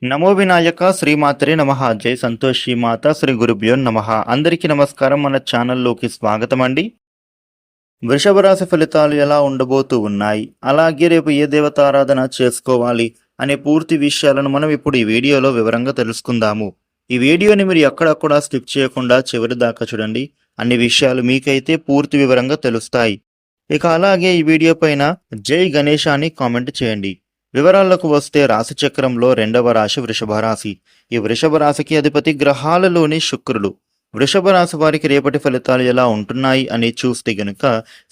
నమో వినాయక శ్రీమాత్రే నమః. జై సంతోషి మాత శ్రీ గురుభ్యో నమః. అందరికీ నమస్కారం. మన ఛానల్లోకి స్వాగతం అండి. వృషభ రాశి ఫలితాలు ఎలా ఉండబోతూ ఉన్నాయి, అలాగే రేపు ఏ దేవతారాధన చేసుకోవాలి అనే పూర్తి విషయాలను మనం ఇప్పుడు ఈ వీడియోలో వివరంగా తెలుసుకుందాము. ఈ వీడియోని మీరు ఎక్కడక్కడ స్కిప్ చేయకుండా చివరి దాకా చూడండి. అన్ని విషయాలు మీకైతే పూర్తి వివరంగా తెలుస్తాయి. ఇక అలాగే ఈ వీడియో పైన జై గణేష అని కామెంట్ చేయండి. వివరాలకు వస్తే రాశి చక్రంలో రెండవ రాశి వృషభ రాశి. ఈ వృషభ రాశికి అధిపతి గ్రహాలలోని శుక్రుడు. వృషభ రాశి వారికి రేపటి ఫలితాలు ఎలా ఉంటున్నాయి అని చూస్తే గనుక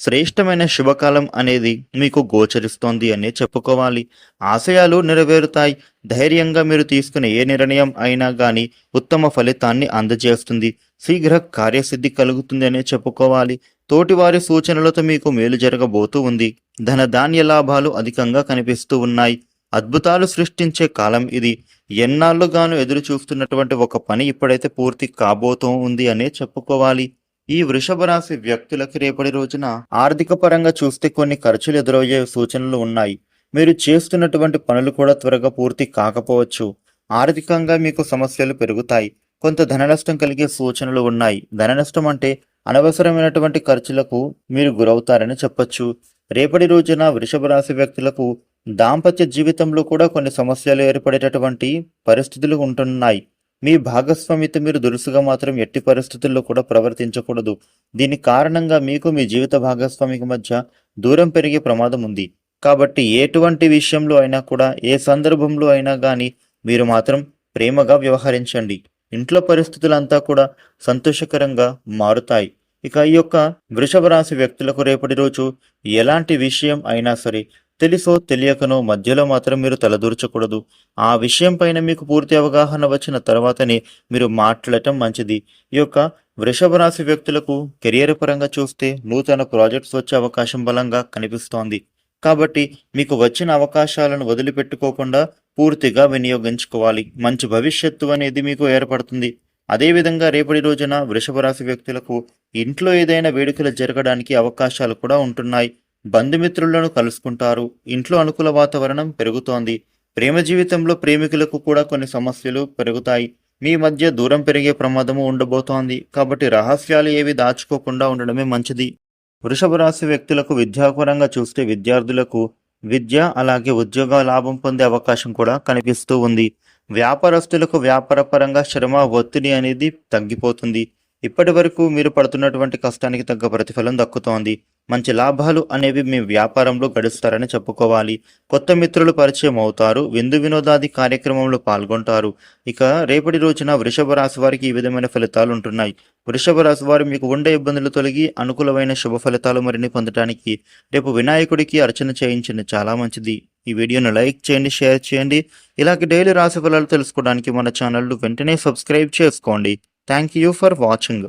శ్రేష్టమైన శుభకాలం అనేది మీకు గోచరిస్తోంది అనే చెప్పుకోవాలి. ఆశయాలు నెరవేరుతాయి. ధైర్యంగా మీరు తీసుకునే ఏ నిర్ణయం అయినా కానీ ఉత్తమ ఫలితాన్ని అందజేస్తుంది. శీఘ్ర కార్యసిద్ధి కలుగుతుంది అనే చెప్పుకోవాలి. తోటివారి సూచనలతో మీకు మేలు జరగబోతూ ఉంది. ధనధాన్య లాభాలు అధికంగా కనిపిస్తూ ఉన్నాయి. అద్భుతాలు సృష్టించే కాలం ఇది. ఎన్నాళ్లుగాను ఎదురు చూస్తున్నటువంటి ఒక పని ఇప్పుడైతే పూర్తి కాబోతూ ఉంది అనే చెప్పుకోవాలి. ఈ వృషభ రాశి వ్యక్తులకి రేపటి రోజున ఆర్థిక పరంగా చూస్తే కొన్ని ఖర్చులు ఎదురయ్యే సూచనలు ఉన్నాయి. మీరు చేస్తున్నటువంటి పనులు కూడా త్వరగా పూర్తి కాకపోవచ్చు. ఆర్థికంగా మీకు సమస్యలు పెరుగుతాయి. కొంత ధన నష్టం కలిగే సూచనలు ఉన్నాయి. ధన నష్టం అంటే అనవసరమైనటువంటి ఖర్చులకు మీరు గురవుతారని చెప్పొచ్చు. రేపటి రోజున వృషభ రాశి వ్యక్తులకు దాంపత్య జీవితంలో కూడా కొన్ని సమస్యలు ఏర్పడేటటువంటి పరిస్థితులు ఉంటున్నాయి. మీ భాగస్వామితో మీరు దురుసుగా మాత్రం ఎట్టి పరిస్థితుల్లో కూడా ప్రవర్తించకూడదు. దీని కారణంగా మీకు మీ జీవిత భాగస్వామికి మధ్య దూరం పెరిగే ప్రమాదం ఉంది. కాబట్టి ఎటువంటి విషయంలో అయినా కూడా ఏ సందర్భంలో అయినా కానీ మీరు మాత్రం ప్రేమగా వ్యవహరించండి. ఇంట్లో పరిస్థితులంతా కూడా సంతోషకరంగా మారుతాయి. ఇక ఈ యొక్క వృషభ రాశి వ్యక్తులకు రేపటి రోజు ఎలాంటి విషయం అయినా సరే తెలుసో తెలియకనో మధ్యలో మాత్రం మీరు తలదూర్చకూడదు. ఆ విషయం పైన మీకు పూర్తి అవగాహన వచ్చిన తర్వాతనే మీరు మాట్లాడటం మంచిది. ఈ యొక్క వృషభ రాశి వ్యక్తులకు కెరియర్ పరంగా చూస్తే నూతన ప్రాజెక్ట్స్ వచ్చే అవకాశం బలంగా కనిపిస్తోంది. కాబట్టి మీకు వచ్చిన అవకాశాలను వదిలిపెట్టుకోకుండా పూర్తిగా వినియోగించుకోవాలి. మంచి భవిష్యత్తు అనేది మీకు ఏర్పడుతుంది. అదేవిధంగా రేపటి రోజున వృషభ రాశి వ్యక్తులకు ఇంట్లో ఏదైనా వేడుకలు జరగడానికి అవకాశాలు కూడా ఉంటున్నాయి. బంధుమిత్రులను కలుసుకుంటారు. ఇంట్లో అనుకూల వాతావరణం పెరుగుతోంది. ప్రేమ జీవితంలో ప్రేమికులకు కూడా కొన్ని సమస్యలు పెరుగుతాయి. మీ మధ్య దూరం పెరిగే ప్రమాదము ఉండబోతోంది. కాబట్టి రహస్యాలు ఏవి దాచుకోకుండా ఉండడమే మంచిది. వృషభ రాశి వ్యక్తులకు విద్యాపరంగా చూస్తే విద్యార్థులకు విద్య అలాగే ఉద్యోగ లాభం పొందే అవకాశం కూడా కనిపిస్తూ ఉంది. వ్యాపారస్తులకు వ్యాపారపరంగా శ్రమ ఒత్తిడి అనేది తగ్గిపోతుంది. ఇప్పటి వరకు మీరు పడుతున్నటువంటి కష్టానికి తగ్గ ప్రతిఫలం దక్కుతోంది. మంచి లాభాలు అనేవి మీ వ్యాపారంలో గడుస్తారని చెప్పుకోవాలి. కొత్త మిత్రులు పరిచయం అవుతారు. విందు వినోదాది కార్యక్రమంలో పాల్గొంటారు. ఇక రేపటి రోజున వృషభ రాశి వారికి ఈ విధమైన ఫలితాలు ఉంటున్నాయి. వృషభ రాశి వారు మీకు ఉండే ఇబ్బందులు తొలగి అనుకూలమైన శుభ ఫలితాలు మరిన్ని పొందడానికి రేపు వినాయకుడికి అర్చన చేయించండి, చాలా మంచిది. ఈ వీడియోను లైక్ చేయండి, షేర్ చేయండి. ఇలాగే డైలీ రాశి ఫలాలు తెలుసుకోవడానికి మన ఛానల్ వెంటనే సబ్స్క్రైబ్ చేసుకోండి. Thank you for watching.